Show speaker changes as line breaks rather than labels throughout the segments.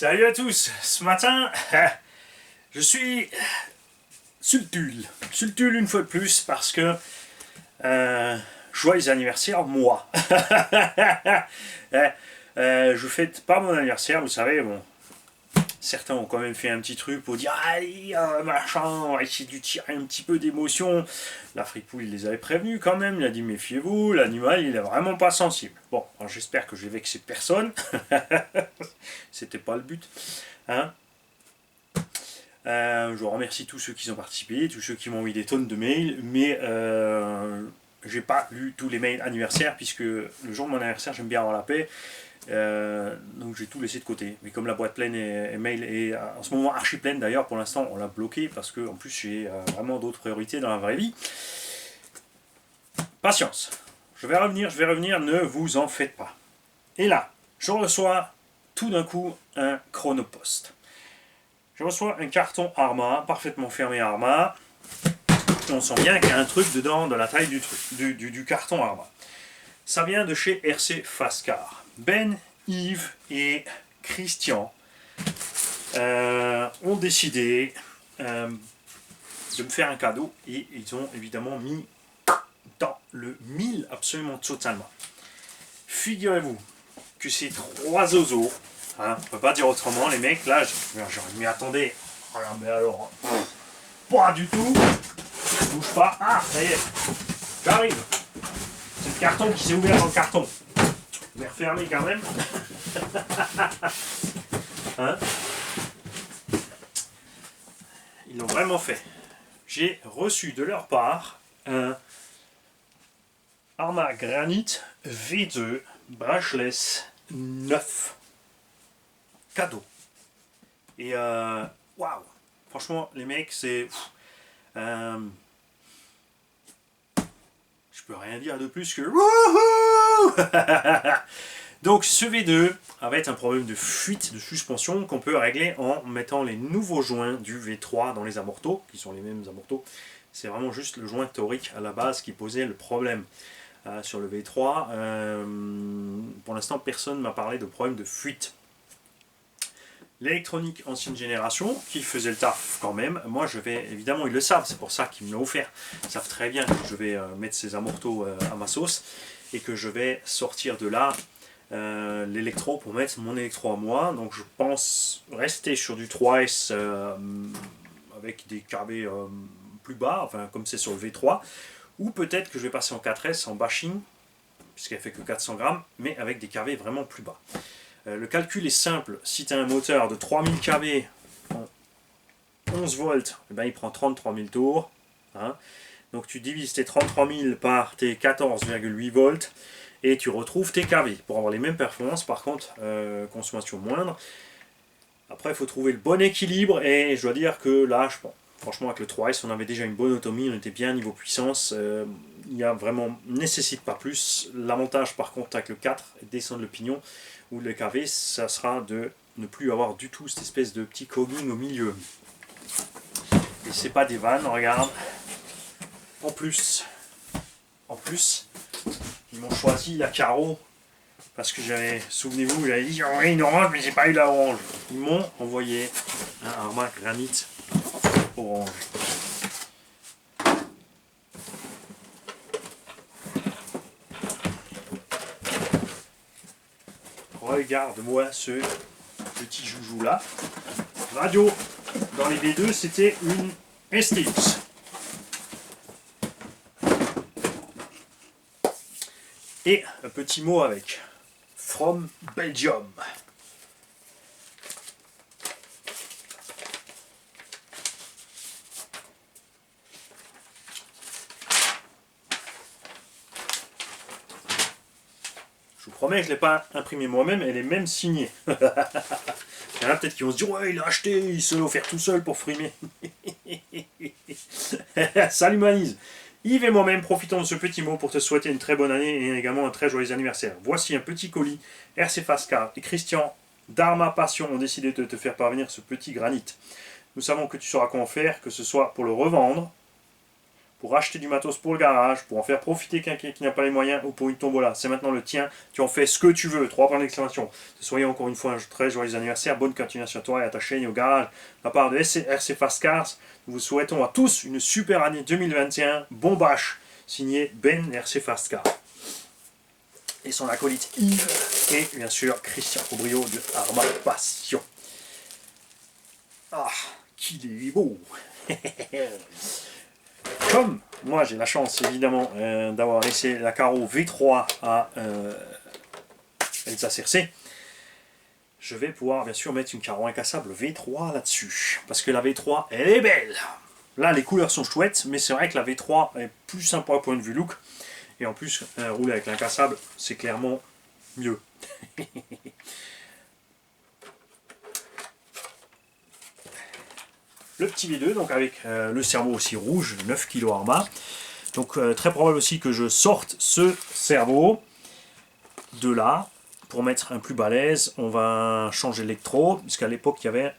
Salut à tous, ce matin, je suis Sultul une fois de plus parce que joyeux anniversaire moi. Je fête pas mon anniversaire, vous savez, bon, certains ont quand même fait un petit truc pour dire allez, machin, on va essayer de lui tirer un petit peu d'émotion. La fripouille, il les avait prévenus quand même, il a dit méfiez-vous, l'animal il est vraiment pas sensible. Bon, j'espère que j'ai vexé personne, c'était pas le but. Hein, je remercie tous ceux qui ont participé, tous ceux qui m'ont envoyé des tonnes de mails, mais j'ai pas lu tous les mails anniversaires puisque le jour de mon anniversaire j'aime bien avoir la paix, donc j'ai tout laissé de côté. Mais comme la boîte pleine et mail est en ce moment archi pleine d'ailleurs, pour l'instant on l'a bloqué parce que en plus j'ai vraiment d'autres priorités dans la vraie vie. Patience, je vais revenir, ne vous en faites pas. Et là, je reçois tout d'un coup un chronopost. Je reçois un carton Arma, parfaitement fermé Arma. On sent bien qu'il y a un truc dedans de la taille du carton Arma. Ça vient de chez RC Fastcar. Ben, Yves et Christian ont décidé de me faire un cadeau et ils ont évidemment mis dans le mille absolument totalement. Figurez-vous que ces trois zozos, hein, on peut pas dire autrement, les mecs, là, je m'y attendais. Voilà, mais alors, pas du tout. Bouge pas. Ah, ça y est, j'arrive. C'est le carton qui s'est ouvert dans le carton. Je vais refermer quand même. Hein, ils l'ont vraiment fait. J'ai reçu de leur part un Arma Granite V2 brushless 9 cadeau. Et waouh, franchement les mecs c'est je peux rien dire de plus que wouhou. Donc ce V2 va être un problème de fuite de suspension qu'on peut régler en mettant les nouveaux joints du V3 dans les amortos, qui sont les mêmes amortos. C'est vraiment juste le joint torique à la base qui posait le problème. Sur le V3, pour l'instant personne ne m'a parlé de problème de fuite. L'électronique ancienne génération qui faisait le taf quand même, moi je vais, évidemment ils le savent, c'est pour ça qu'ils me l'ont offert, ils savent très bien que je vais mettre ces amortos à ma sauce et que je vais sortir de là l'électro pour mettre mon électro à moi. Donc je pense rester sur du 3S avec des KV plus bas, enfin comme c'est sur le V3, ou peut-être que je vais passer en 4S en bashing, puisqu'elle fait que 400 grammes, mais avec des kV vraiment plus bas. Le calcul est simple, si tu as un moteur de 3000 kV en 11 volts, eh ben, il prend 33 000 tours. Hein. Donc tu divises tes 33 000 par tes 14,8 volts et tu retrouves tes kV. Pour avoir les mêmes performances, par contre, consommation moindre. Après, il faut trouver le bon équilibre et je dois dire que là, je pense. Franchement, avec le 3S, on avait déjà une bonne autonomie, on était bien niveau puissance. Il y a vraiment nécessite pas plus. L'avantage, par contre, avec le 4, descendre le pignon ou le KV, ça sera de ne plus avoir du tout cette espèce de petit cogging au milieu. Et c'est pas des vannes, regarde. En plus, ils m'ont choisi la carreau parce que j'avais, souvenez-vous, j'avais dit j'aurais une orange, mais j'ai pas eu la orange. Ils m'ont envoyé un Arma Granite orange. Regarde-moi ce petit joujou là. Radio dans les B2 c'était une STX. Et un petit mot avec From Belgium. Je vous promets, je ne l'ai pas imprimée moi-même, elle est même signée. Il y en a peut-être qui vont se dire ouais, il a acheté, il se l'a offert tout seul pour frimer. Salut Manise. Yves et moi-même profitons de ce petit mot pour te souhaiter une très bonne année et également un très joyeux anniversaire. Voici un petit colis RC Fastcar et Christian d'Arma Passion ont décidé de te faire parvenir ce petit granit. Nous savons que tu sauras quoi en faire, que ce soit pour le revendre, pour acheter du matos pour le garage, pour en faire profiter quelqu'un qui n'a pas les moyens ou pour une tombola. C'est maintenant le tien, tu en fais ce que tu veux. 3 points d'exclamation. Soyez encore une fois un très joyeux anniversaire, bonne continuation à toi et à ta chaîne et au garage. De la part de RC Fast Cars, nous vous souhaitons à tous une super année 2021. Bon bash, signé Ben RC Fast Cars. Et son acolyte Yves et bien sûr Christian Aubrio de Arma Passion. Ah, qu'il est beau. Comme moi j'ai la chance évidemment d'avoir laissé la carreau V3 à Elsa Circe, je vais pouvoir bien sûr mettre une carreau incassable V3 là-dessus. Parce que la V3 elle est belle. Là les couleurs sont chouettes, mais c'est vrai que la V3 est plus sympa au point de vue look. Et en plus rouler avec l'incassable c'est clairement mieux. Le petit V2, donc avec le cerveau aussi rouge, 9 kg Arma. Donc très probable aussi que je sorte ce cerveau de là pour mettre un plus balèze. On va changer l'électro, puisqu'à l'époque il y avait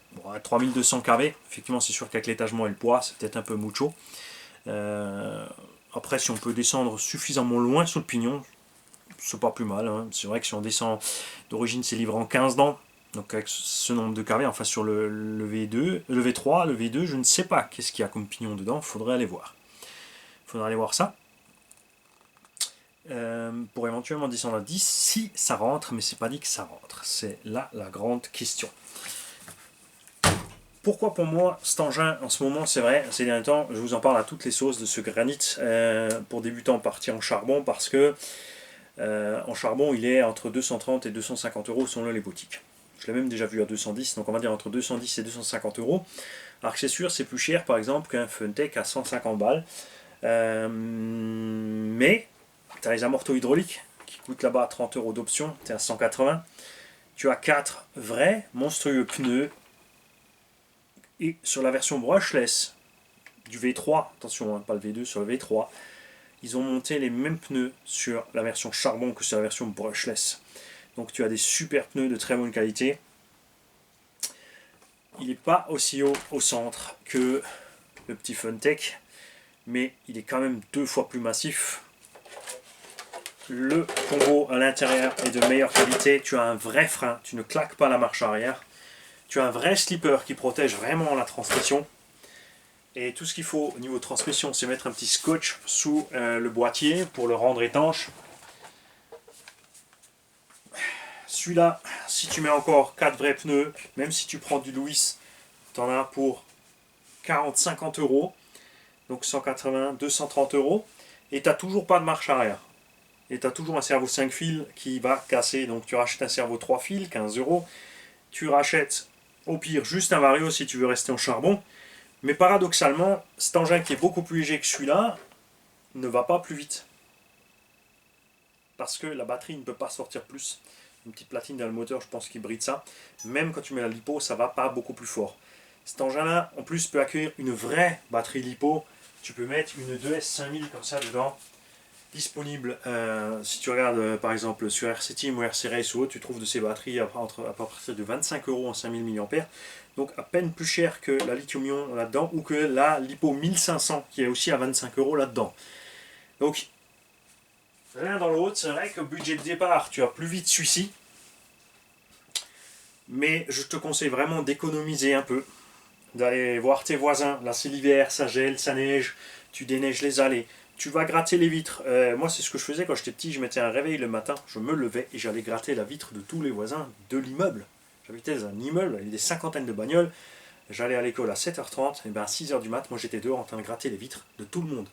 3200 kV. Effectivement, c'est sûr qu'avec l'étagement et le poids, c'est peut-être un peu mucho. Après, si on peut descendre suffisamment loin sur le pignon, c'est pas plus mal. Hein. C'est vrai que si on descend d'origine, c'est livré en 15 dents. Donc avec ce nombre de kV, enfin sur le V2, le V3, le V2, je ne sais pas qu'est-ce qu'il y a comme pignon dedans, il faudrait aller voir. Il faudrait aller voir ça. Pour éventuellement descendre à 10, si ça rentre, mais c'est pas dit que ça rentre. C'est là la grande question. Pourquoi pour moi cet engin en ce moment, c'est vrai, ces derniers temps, je vous en parle à toutes les sauces de ce granit pour débutants partis en charbon, parce que en charbon il est entre 230 et 250 euros selon les boutiques. Je l'ai même déjà vu à 210, donc on va dire entre 210 et 250 euros. Alors que c'est sûr, c'est plus cher par exemple qu'un Funtech à 150 balles. Mais tu as les amortos hydrauliques qui coûtent là-bas 30 euros d'option, tu es à 180. Tu as 4 vrais monstrueux pneus. Et sur la version brushless du V3, attention, hein, pas le V2, sur le V3, ils ont monté les mêmes pneus sur la version charbon que sur la version brushless. Donc tu as des super pneus de très bonne qualité. Il n'est pas aussi haut au centre que le petit Funtech, mais il est quand même 2 fois plus massif. Le combo à l'intérieur est de meilleure qualité. Tu as un vrai frein, tu ne claques pas la marche arrière. Tu as un vrai slipper qui protège vraiment la transmission. Et tout ce qu'il faut au niveau de transmission, c'est mettre un petit scotch sous le boîtier pour le rendre étanche. Celui-là, si tu mets encore 4 vrais pneus, même si tu prends du Lewis, tu en as pour 40-50 euros. Donc 180, 230 euros. Et tu n'as toujours pas de marche arrière. Et tu as toujours un servo 5 fils qui va casser. Donc tu rachètes un servo 3 fils, 15 euros. Tu rachètes au pire juste un vario si tu veux rester en charbon. Mais paradoxalement, cet engin qui est beaucoup plus léger que celui-là ne va pas plus vite. Parce que la batterie ne peut pas sortir plus. Une petite platine dans le moteur, je pense qu'il bride ça. Même quand tu mets la lipo, ça va pas beaucoup plus fort. Cet engin-là, en plus, peut accueillir une vraie batterie lipo. Tu peux mettre une 2S5000 comme ça dedans. Disponible, si tu regardes par exemple sur RC Team ou RC Race ou autre, tu trouves de ces batteries à partir de 25 euros en 5000 mAh. Donc à peine plus cher que la lithium-ion là-dedans ou que la Lipo 1500 qui est aussi à 25 euros là-dedans. Donc l'un dans l'autre, c'est vrai qu'au budget de départ, tu as plus vite celui-ci. Mais je te conseille vraiment d'économiser un peu, d'aller voir tes voisins. Là c'est l'hiver, ça gèle, ça neige, tu déneiges les allées. Tu vas gratter les vitres. Moi, c'est ce que je faisais quand j'étais petit. Je mettais un réveil le matin, je me levais et j'allais gratter la vitre de tous les voisins de l'immeuble. J'habitais dans un immeuble, il y avait des cinquantaines de bagnoles. J'allais à l'école à 7h30, et bien à 6h du mat, moi j'étais dehors en train de gratter les vitres de tout le monde.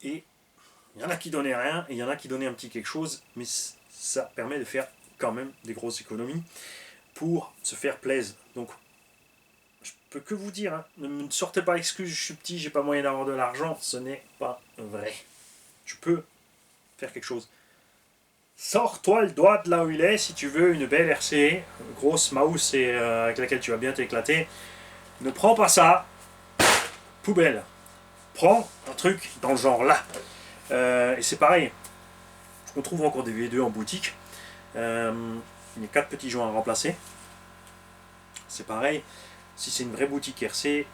Et il y en a qui donnaient rien, et il y en a qui donnaient un petit quelque chose, mais ça permet de faire quand même des grosses économies pour se faire plaisir. Donc, je peux que vous dire, hein, ne sortez pas l'excuse, je suis petit, j'ai pas moyen d'avoir de l'argent, ce n'est pas vrai. Tu peux faire quelque chose. Sors-toi le doigt de là où il est si tu veux une belle RC, une grosse mouse et, avec laquelle tu vas bien t'éclater. Ne prends pas ça, poubelle. Prends un truc dans le genre là. Et c'est pareil, on trouve encore des V2 en boutique. Il y a 4 petits joints à remplacer. C'est pareil. Si c'est une vraie boutique RC,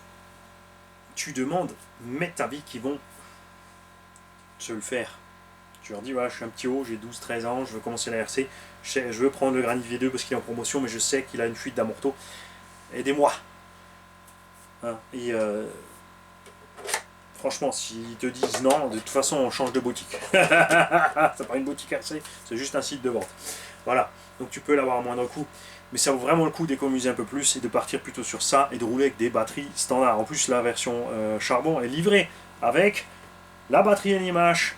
tu demandes, mets ta vie qui vont se le faire. Tu leur dis, voilà, je suis un petit haut, j'ai 12-13 ans, je veux commencer la RC, je veux prendre le Granit V2 parce qu'il est en promotion, mais je sais qu'il a une fuite d'amorto. Aidez-moi. Hein, et franchement, s'ils te disent non, de toute façon, on change de boutique. C'est pas une boutique RC, c'est juste un site de vente. Voilà, donc tu peux l'avoir à moindre coût. Mais ça vaut vraiment le coup d'économiser un peu plus et de partir plutôt sur ça et de rouler avec des batteries standards. En plus, la version charbon est livrée avec la batterie NiMH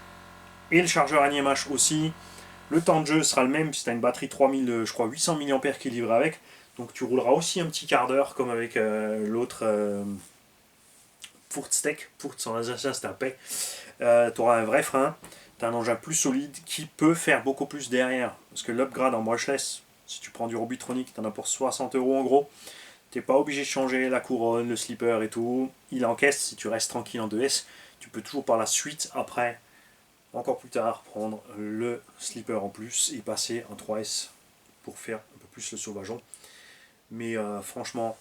et le chargeur NiMH aussi. Le temps de jeu sera le même si tu as une batterie 3000, je crois 800 mAh qui est livrée avec. Donc tu rouleras aussi un petit quart d'heure comme avec l'autre Furztech. Furz en alsacien c'est un P. Tu auras un vrai frein. Tu as un engin plus solide qui peut faire beaucoup plus derrière. Parce que l'upgrade en brushless, si tu prends du Robitronic, tu en as pour 60 € en gros. Tu n'es pas obligé de changer la couronne, le slipper et tout. Il encaisse si tu restes tranquille en 2S. Tu peux toujours par la suite, après, encore plus tard, prendre le slipper en plus et passer en 3S pour faire un peu plus le sauvageon. Mais franchement,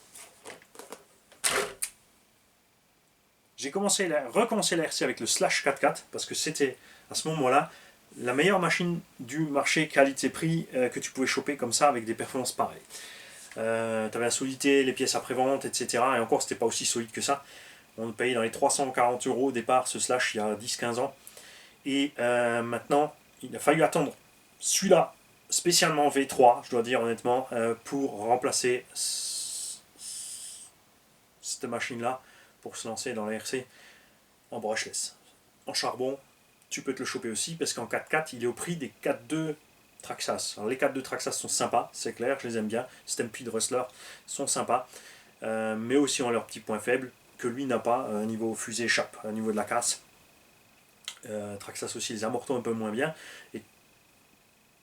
j'ai recommencé la RC avec le Slash 4x4 parce que c'était à ce moment-là la meilleure machine du marché qualité-prix que tu pouvais choper comme ça avec des performances pareilles. Tu avais la solidité, les pièces après-vente, etc. Et encore, c'était pas aussi solide que ça. On payait dans les 340 € au départ ce Slash il y a 10-15 ans. Et maintenant, il a fallu attendre celui-là, spécialement V3, je dois dire honnêtement, pour remplacer cette machine-là, pour se lancer dans la RC en brushless. En charbon, tu peux te le choper aussi, parce qu'en 4x4, il est au prix des 4.2 Traxxas. Alors les 4.2 Traxxas sont sympas, c'est clair, je les aime bien. Stampede Rustler sont sympas, mais aussi ont leurs petits points faibles, que lui n'a pas, au niveau fusée échappe, au niveau de la casse. Traxxas aussi les amortos un peu moins bien. Et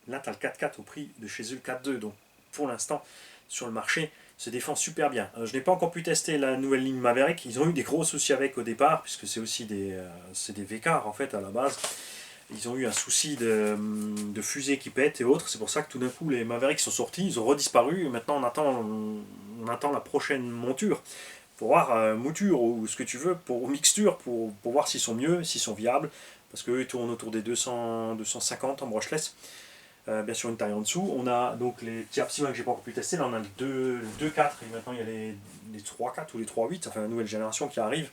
là, tu as le 4x4 au prix de chez eux, le 4.2. Donc, pour l'instant, sur le marché, se défend super bien. Je n'ai pas encore pu tester la nouvelle ligne Maverick. Ils ont eu des gros soucis avec au départ, puisque c'est aussi des V-cars en fait à la base. Ils ont eu un souci de fusée qui pète et autres. C'est pour ça que tout d'un coup, les Mavericks sont sortis, ils ont redisparu. Et maintenant, on attend la prochaine monture. Pour voir mouture ou ce que tu veux, pour mixture, pour voir s'ils sont mieux, s'ils sont viables, parce qu'eux ils tournent autour des 200-250 en brushless, bien sûr une taille en dessous. On a donc les petits Apsima que j'ai pas encore pu tester, là on a le 2.4 et maintenant il y a les 3.4 ou les 3.8, enfin la nouvelle génération qui arrive.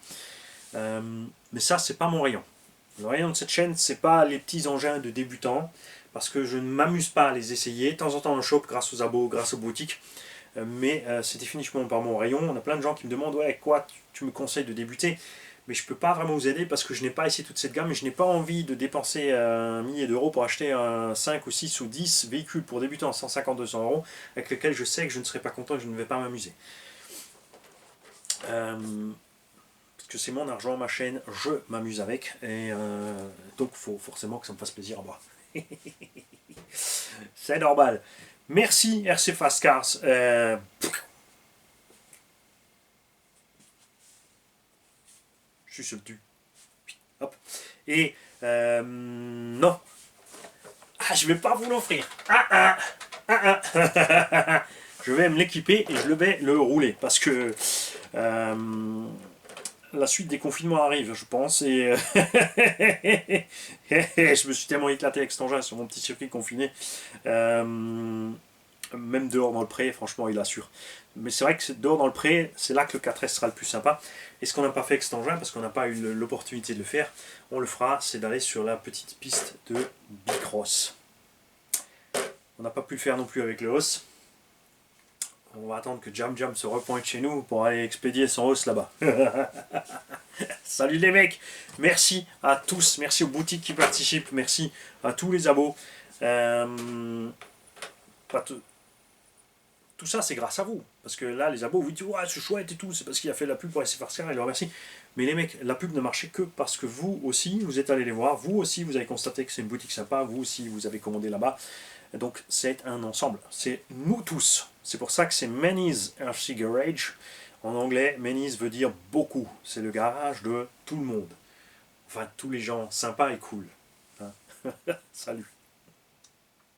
Mais ça c'est pas mon rayon. Le rayon de cette chaîne c'est pas les petits engins de débutants, parce que je ne m'amuse pas à les essayer. De temps en temps on le chope grâce aux abos, grâce aux boutiques. Mais c'est définitivement pas mon rayon. On a plein de gens qui me demandent ouais, quoi tu me conseilles de débuter, mais je peux pas vraiment vous aider parce que je n'ai pas essayé toute cette gamme et je n'ai pas envie de dépenser un millier d'euros pour acheter un 5 ou 6 ou 10 véhicules pour débuter en 150-200 € avec lesquels je sais que je ne serai pas content et que je ne vais pas m'amuser. Parce que c'est mon argent, ma chaîne, je m'amuse avec et donc il faut forcément que ça me fasse plaisir à moi. C'est normal. Merci RC Fast Cars. Je suis sur le tu. Hop. Et non. Ah, je vais pas vous l'offrir. Je vais me l'équiper et je vais le rouler parce que la suite des confinements arrive, je pense, et je me suis tellement éclaté avec cet engin sur mon petit circuit confiné. Même dehors dans le pré, franchement, il assure. Mais c'est vrai que dehors dans le pré, c'est là que le 4S sera le plus sympa. Et ce qu'on n'a pas fait avec cet engin, parce qu'on n'a pas eu l'opportunité de le faire, on le fera, c'est d'aller sur la petite piste de Bicross. On n'a pas pu le faire non plus avec le Hoss. On va attendre que Jam Jam se repointe chez nous pour aller expédier son Hoss là-bas. Salut les mecs, merci à tous, merci aux boutiques qui participent, merci à tous les abos. Tout ça c'est grâce à vous, parce que là les abos vous dites ouais c'est chouette et tout, c'est parce qu'il a fait la pub pour SFR et je le remercie. Mais les mecs, la pub ne marchait que parce que vous aussi vous êtes allés les voir, vous aussi vous avez constaté que c'est une boutique sympa, vous aussi vous avez commandé là-bas. Donc c'est un ensemble, c'est nous tous. C'est pour ça que c'est Manny's RC Garage. En anglais, Manny's veut dire beaucoup. C'est le garage de tout le monde. Enfin, tous les gens sympas et cool. Hein. Salut.